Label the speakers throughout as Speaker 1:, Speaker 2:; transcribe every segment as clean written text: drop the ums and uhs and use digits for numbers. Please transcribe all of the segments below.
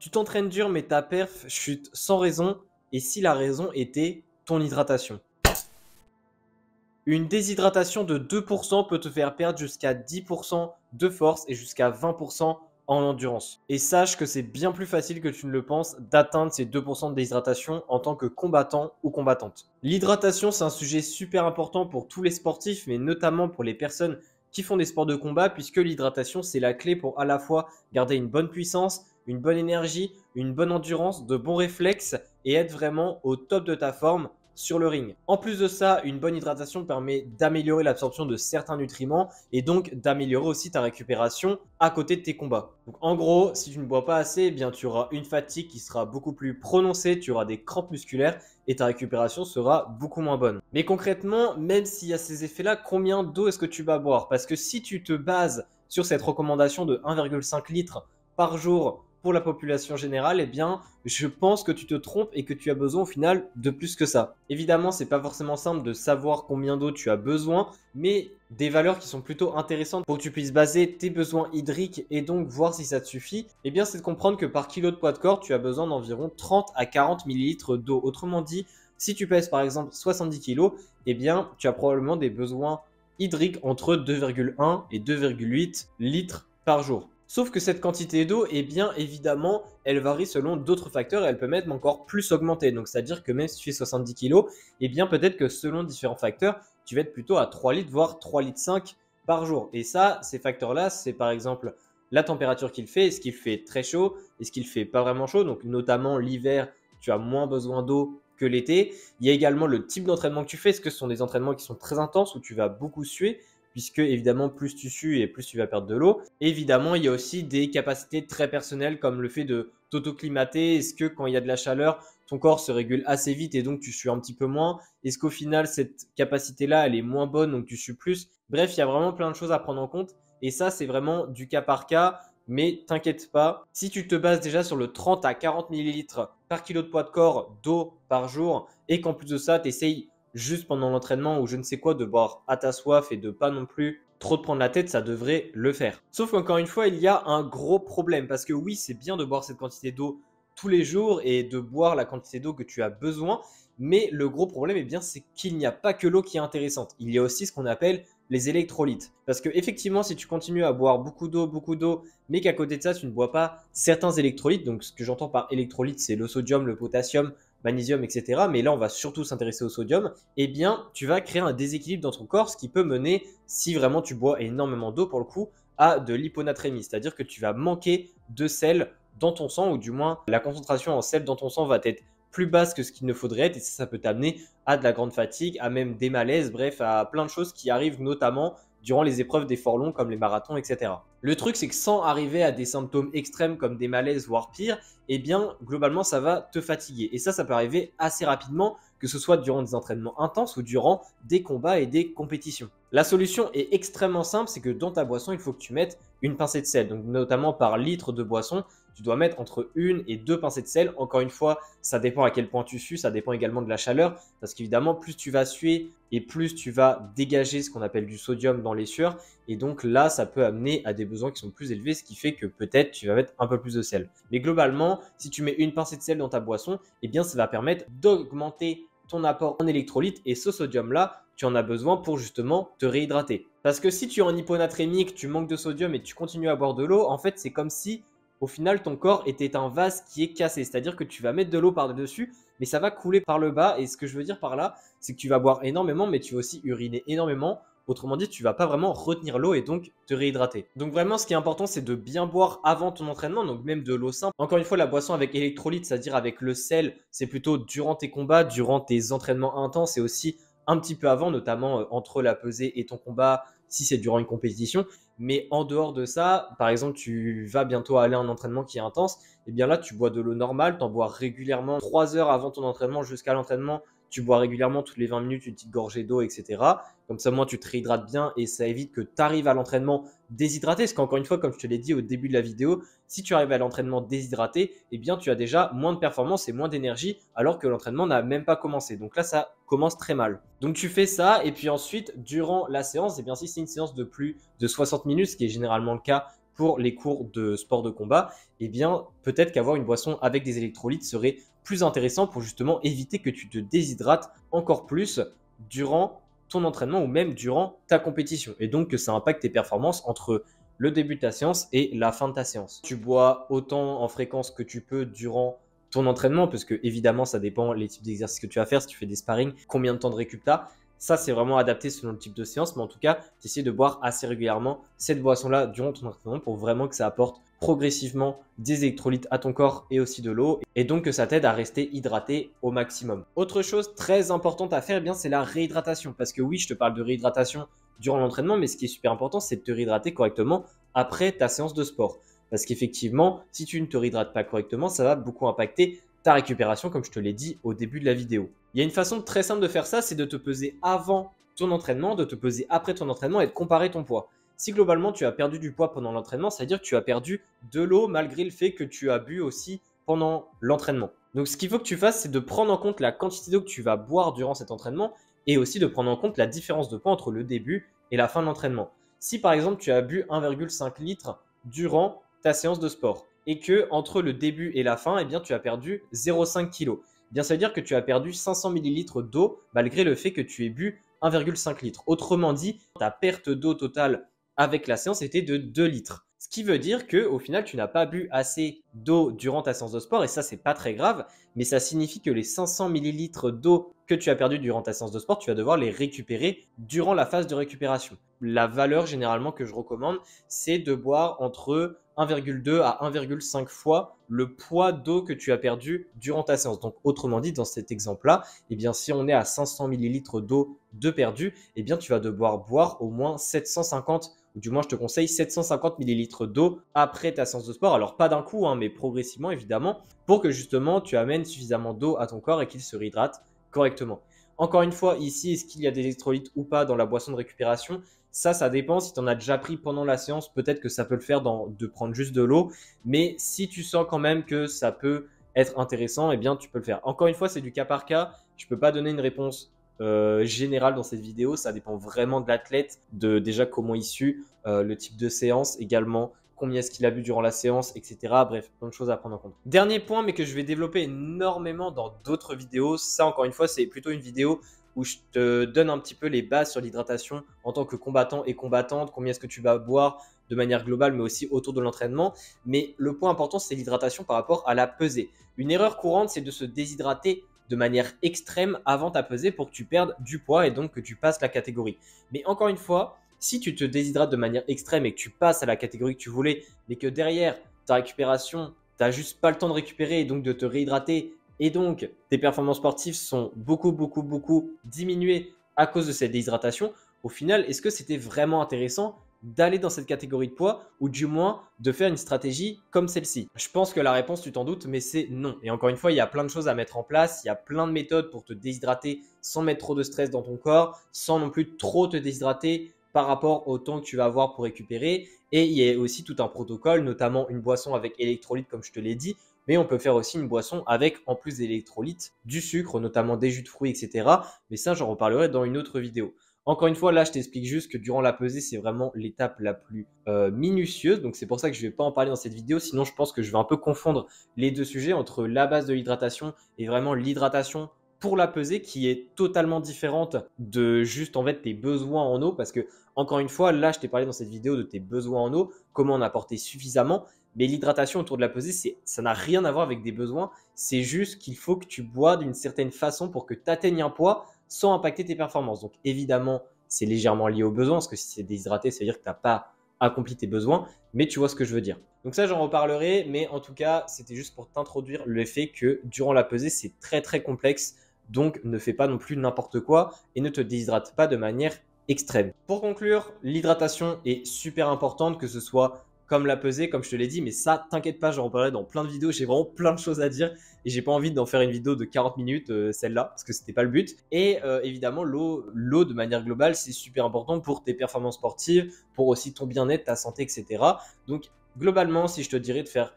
Speaker 1: Tu t'entraînes dur, mais ta perf chute sans raison. Et si la raison était ton hydratation? Une déshydratation de 2% peut te faire perdre jusqu'à 10% de force et jusqu'à 20% en endurance. Et sache que c'est bien plus facile que tu ne le penses d'atteindre ces 2% de déshydratation en tant que combattant ou combattante. L'hydratation, c'est un sujet super important pour tous les sportifs, mais notamment pour les personnes qui font des sports de combat, puisque l'hydratation, c'est la clé pour à la fois garder une bonne puissance, une bonne énergie, une bonne endurance, de bons réflexes et être vraiment au top de ta forme sur le ring. En plus de ça, une bonne hydratation permet d'améliorer l'absorption de certains nutriments et donc d'améliorer aussi ta récupération à côté de tes combats. Donc en gros, si tu ne bois pas assez, eh bien tu auras une fatigue qui sera beaucoup plus prononcée, tu auras des crampes musculaires et ta récupération sera beaucoup moins bonne. Mais concrètement, même s'il y a ces effets-là, combien d'eau est-ce que tu vas boire? Parce que si tu te bases sur cette recommandation de 1,5 litre par jour pour la population générale, eh bien, je pense que tu te trompes et que tu as besoin au final de plus que ça. Évidemment, c'est pas forcément simple de savoir combien d'eau tu as besoin, mais des valeurs qui sont plutôt intéressantes pour que tu puisses baser tes besoins hydriques et donc voir si ça te suffit, eh bien, c'est de comprendre que par kilo de poids de corps, tu as besoin d'environ 30 à 40 millilitres d'eau. Autrement dit, si tu pèses par exemple 70 kg, eh bien, tu as probablement des besoins hydriques entre 2,1 et 2,8 litres par jour. Sauf que cette quantité d'eau, eh bien évidemment, elle varie selon d'autres facteurs et elle peut même encore plus augmenter. Donc c'est-à-dire que même si tu fais 70 kg, eh bien peut-être que selon différents facteurs, tu vas être plutôt à 3 litres, voire 3 litres 5 par jour. Et ça, ces facteurs-là, c'est par exemple la température qu'il fait, est-ce qu'il fait très chaud, est-ce qu'il fait pas vraiment chaud. Donc notamment l'hiver, tu as moins besoin d'eau que l'été. Il y a également le type d'entraînement que tu fais. Est-ce que ce sont des entraînements qui sont très intenses où tu vas beaucoup suer? Puisque évidemment plus tu sues et plus tu vas perdre de l'eau. Évidemment, il y a aussi des capacités très personnelles comme le fait de t'autoclimater. Est-ce que quand il y a de la chaleur, ton corps se régule assez vite et donc tu sues un petit peu moins? Est-ce qu'au final, cette capacité-là, elle est moins bonne donc tu sues plus? Bref, il y a vraiment plein de choses à prendre en compte et ça, c'est vraiment du cas par cas. Mais t'inquiète pas, si tu te bases déjà sur le 30 à 40 millilitres par kilo de poids de corps d'eau par jour et qu'en plus de ça, tu essayes juste pendant l'entraînement ou je ne sais quoi, de boire à ta soif et de pas non plus trop te prendre la tête, ça devrait le faire. Sauf qu'encore une fois, il y a un gros problème parce que oui, c'est bien de boire cette quantité d'eau tous les jours et de boire la quantité d'eau que tu as besoin, mais le gros problème, eh bien, c'est qu'il n'y a pas que l'eau qui est intéressante. Il y a aussi ce qu'on appelle les électrolytes. Parce que effectivement, si tu continues à boire beaucoup d'eau, mais qu'à côté de ça, tu ne bois pas certains électrolytes, donc ce que j'entends par électrolytes, c'est le sodium, le potassium, magnésium, etc. Mais là, on va surtout s'intéresser au sodium. Eh bien, tu vas créer un déséquilibre dans ton corps, ce qui peut mener, si vraiment tu bois énormément d'eau pour le coup, à de l'hyponatrémie. C'est-à-dire que tu vas manquer de sel dans ton sang, ou du moins la concentration en sel dans ton sang va être plus basse que ce qu'il ne faudrait être, et ça peut t'amener à de la grande fatigue, à même des malaises, bref, à plein de choses qui arrivent notamment durant les épreuves d'efforts longs comme les marathons, etc. Le truc, c'est que sans arriver à des symptômes extrêmes comme des malaises, voire pire, eh bien, globalement, ça va te fatiguer. Et ça peut arriver assez rapidement, que ce soit durant des entraînements intenses ou durant des combats et des compétitions. La solution est extrêmement simple, c'est que dans ta boisson, il faut que tu mettes une pincée de sel. Donc, notamment par litre de boisson, tu dois mettre entre une et deux pincées de sel. Encore une fois, ça dépend à quel point tu sues, ça dépend également de la chaleur, parce qu'évidemment, plus tu vas suer et plus tu vas dégager ce qu'on appelle du sodium dans les sueurs. Et donc là, ça peut amener à des besoins qui sont plus élevés, ce qui fait que peut-être tu vas mettre un peu plus de sel. Mais globalement, si tu mets une pincée de sel dans ta boisson, eh bien, ça va permettre d'augmenter ton apport en électrolytes, et ce sodium-là, tu en as besoin pour justement te réhydrater. Parce que si tu es en hyponatrémie, que tu manques de sodium et que tu continues à boire de l'eau, en fait, c'est comme si au final, ton corps était un vase qui est cassé. C'est-à-dire que tu vas mettre de l'eau par-dessus, mais ça va couler par le bas. Et ce que je veux dire par là, c'est que tu vas boire énormément, mais tu vas aussi uriner énormément. Autrement dit, tu vas pas vraiment retenir l'eau et donc te réhydrater. Donc vraiment, ce qui est important, c'est de bien boire avant ton entraînement, donc même de l'eau simple. Encore une fois, la boisson avec électrolyte, c'est-à-dire avec le sel, c'est plutôt durant tes combats, durant tes entraînements intenses et aussi un petit peu avant, notamment entre la pesée et ton combat, si c'est durant une compétition. Mais en dehors de ça, par exemple, tu vas bientôt aller à un entraînement qui est intense, et bien là, tu bois de l'eau normale, tu en bois régulièrement 3 heures avant ton entraînement jusqu'à l'entraînement. Tu bois régulièrement toutes les 20 minutes une petite gorgée d'eau, etc. Comme ça, moi, tu te réhydrates bien et ça évite que tu arrives à l'entraînement déshydraté. Parce qu'encore une fois, comme je te l'ai dit au début de la vidéo, si tu arrives à l'entraînement déshydraté, eh bien, tu as déjà moins de performance et moins d'énergie alors que l'entraînement n'a même pas commencé. Donc là, ça commence très mal. Donc tu fais ça et puis ensuite, durant la séance, eh bien, si c'est une séance de plus de 60 minutes, ce qui est généralement le cas pour les cours de sport de combat, eh bien, peut-être qu'avoir une boisson avec des électrolytes serait plus intéressant pour justement éviter que tu te déshydrates encore plus durant ton entraînement ou même durant ta compétition. Et donc que ça impacte tes performances entre le début de ta séance et la fin de ta séance. Tu bois autant en fréquence que tu peux durant ton entraînement, parce que évidemment, ça dépend les types d'exercices que tu vas faire, si tu fais des sparring, combien de temps de récup tu as. Ça, c'est vraiment adapté selon le type de séance, mais en tout cas, tu essaies de boire assez régulièrement cette boisson-là durant ton entraînement pour vraiment que ça apporte progressivement des électrolytes à ton corps et aussi de l'eau, et donc que ça t'aide à rester hydraté au maximum. Autre chose très importante à faire, eh bien, c'est la réhydratation, parce que oui, je te parle de réhydratation durant l'entraînement, mais ce qui est super important, c'est de te réhydrater correctement après ta séance de sport. Parce qu'effectivement, si tu ne te réhydrates pas correctement, ça va beaucoup impacter ta récupération, comme je te l'ai dit au début de la vidéo. Il y a une façon très simple de faire ça, c'est de te peser avant ton entraînement, de te peser après ton entraînement et de comparer ton poids. Si globalement tu as perdu du poids pendant l'entraînement, c'est-à-dire que tu as perdu de l'eau malgré le fait que tu as bu aussi pendant l'entraînement. Donc ce qu'il faut que tu fasses, c'est de prendre en compte la quantité d'eau que tu vas boire durant cet entraînement et aussi de prendre en compte la différence de poids entre le début et la fin de l'entraînement. Si par exemple tu as bu 1,5 litre durant ta séance de sport et que entre le début et la fin, eh bien, tu as perdu 0,5 kg. Eh bien, ça veut dire que tu as perdu 500 ml d'eau malgré le fait que tu aies bu 1,5 litre. Autrement dit, ta perte d'eau totale avec la séance était de 2 litres. Ce qui veut dire qu'au final, tu n'as pas bu assez d'eau durant ta séance de sport et ça, c'est pas très grave, mais ça signifie que les 500 ml d'eau que tu as perdu durant ta séance de sport, tu vas devoir les récupérer durant la phase de récupération. La valeur généralement que je recommande, c'est de boire entre 1,2 à 1,5 fois le poids d'eau que tu as perdu durant ta séance. Donc autrement dit, dans cet exemple-là, eh bien, si on est à 500 ml d'eau de perdu, eh bien, tu vas devoir boire au moins 750, ou du moins je te conseille 750 ml d'eau après ta séance de sport. Alors pas d'un coup, hein, mais progressivement évidemment, pour que justement tu amènes suffisamment d'eau à ton corps et qu'il se réhydrate correctement. Encore une fois, ici, est-ce qu'il y a des électrolytes ou pas dans la boisson de récupération? Ça dépend. Si tu en as déjà pris pendant la séance, peut-être que ça peut le faire de prendre juste de l'eau. Mais si tu sens quand même que ça peut être intéressant, eh bien, tu peux le faire. Encore une fois, c'est du cas par cas. Je ne peux pas donner une réponse générale dans cette vidéo. Ça dépend vraiment de l'athlète, de déjà comment il sue, le type de séance également, combien est-ce qu'il a bu durant la séance, etc. Bref, plein de choses à prendre en compte. Dernier point, mais que je vais développer énormément dans d'autres vidéos. Ça, encore une fois, c'est plutôt une vidéo où je te donne un petit peu les bases sur l'hydratation en tant que combattant et combattante, combien est-ce que tu vas boire de manière globale, mais aussi autour de l'entraînement. Mais le point important, c'est l'hydratation par rapport à la pesée. Une erreur courante, c'est de se déshydrater de manière extrême avant ta pesée pour que tu perdes du poids et donc que tu passes la catégorie. Mais encore une fois, si tu te déshydrates de manière extrême et que tu passes à la catégorie que tu voulais, mais que derrière ta récupération, tu n'as juste pas le temps de récupérer et donc de te réhydrater, et donc tes performances sportives sont beaucoup diminuées à cause de cette déshydratation, au final, est-ce que c'était vraiment intéressant d'aller dans cette catégorie de poids ou du moins de faire une stratégie comme celle-ci? Je pense que la réponse, tu t'en doutes, mais c'est non. Et encore une fois, il y a plein de choses à mettre en place, il y a plein de méthodes pour te déshydrater sans mettre trop de stress dans ton corps, sans non plus trop te déshydrater par rapport au temps que tu vas avoir pour récupérer. Et il y a aussi tout un protocole, notamment une boisson avec électrolytes, comme je te l'ai dit, mais on peut faire aussi une boisson avec, en plus d'électrolytes, du sucre, notamment des jus de fruits, etc. Mais ça, j'en reparlerai dans une autre vidéo. Encore une fois, là, je t'explique juste que durant la pesée, c'est vraiment l'étape la plus minutieuse. Donc, c'est pour ça que je ne vais pas en parler dans cette vidéo. Sinon, je pense que je vais un peu confondre les deux sujets entre la base de l'hydratation et vraiment l'hydratation pour la pesée qui est totalement différente de juste en fait tes besoins en eau. Parce que, encore une fois, là, je t'ai parlé dans cette vidéo de tes besoins en eau, comment en apporter suffisamment. Mais l'hydratation autour de la pesée, ça n'a rien à voir avec des besoins. C'est juste qu'il faut que tu bois d'une certaine façon pour que tu atteignes un poids sans impacter tes performances. Donc évidemment, c'est légèrement lié aux besoins, parce que si c'est déshydraté, ça veut dire que tu n'as pas accompli tes besoins, mais tu vois ce que je veux dire. Donc ça, j'en reparlerai, mais en tout cas, c'était juste pour t'introduire le fait que durant la pesée, c'est très complexe, donc ne fais pas non plus n'importe quoi et ne te déshydrate pas de manière extrême. Pour conclure, l'hydratation est super importante, que ce soit comme la pesée, comme je te l'ai dit, mais ça, t'inquiète pas, j'en reparlerai dans plein de vidéos, j'ai vraiment plein de choses à dire et j'ai pas envie d'en faire une vidéo de 40 minutes, celle-là, parce que c'était pas le but. Et évidemment, l'eau de manière globale, c'est super important pour tes performances sportives, pour aussi ton bien-être, ta santé, etc. Donc globalement, si je te dirais de faire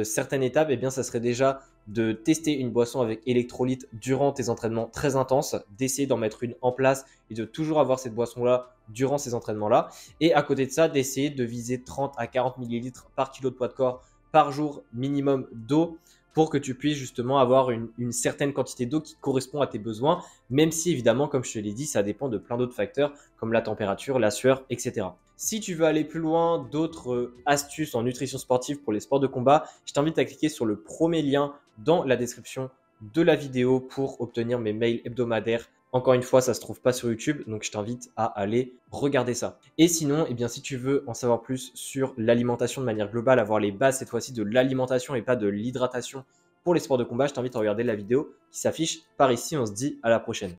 Speaker 1: certaines étapes, eh bien, ça serait déjà de tester une boisson avec électrolytes durant tes entraînements très intenses, d'essayer d'en mettre une en place et de toujours avoir cette boisson-là durant ces entraînements-là. Et à côté de ça, d'essayer de viser 30 à 40 millilitres par kilo de poids de corps par jour minimum d'eau pour que tu puisses justement avoir une certaine quantité d'eau qui correspond à tes besoins, même si évidemment, comme je te l'ai dit, ça dépend de plein d'autres facteurs comme la température, la sueur, etc. Si tu veux aller plus loin, d'autres astuces en nutrition sportive pour les sports de combat, je t'invite à cliquer sur le premier lien dans la description de la vidéo pour obtenir mes mails hebdomadaires. Encore une fois, ça ne se trouve pas sur YouTube, donc je t'invite à aller regarder ça. Et sinon, eh bien, si tu veux en savoir plus sur l'alimentation de manière globale, avoir les bases cette fois-ci de l'alimentation et pas de l'hydratation pour les sports de combat, je t'invite à regarder la vidéo qui s'affiche par ici. On se dit à la prochaine.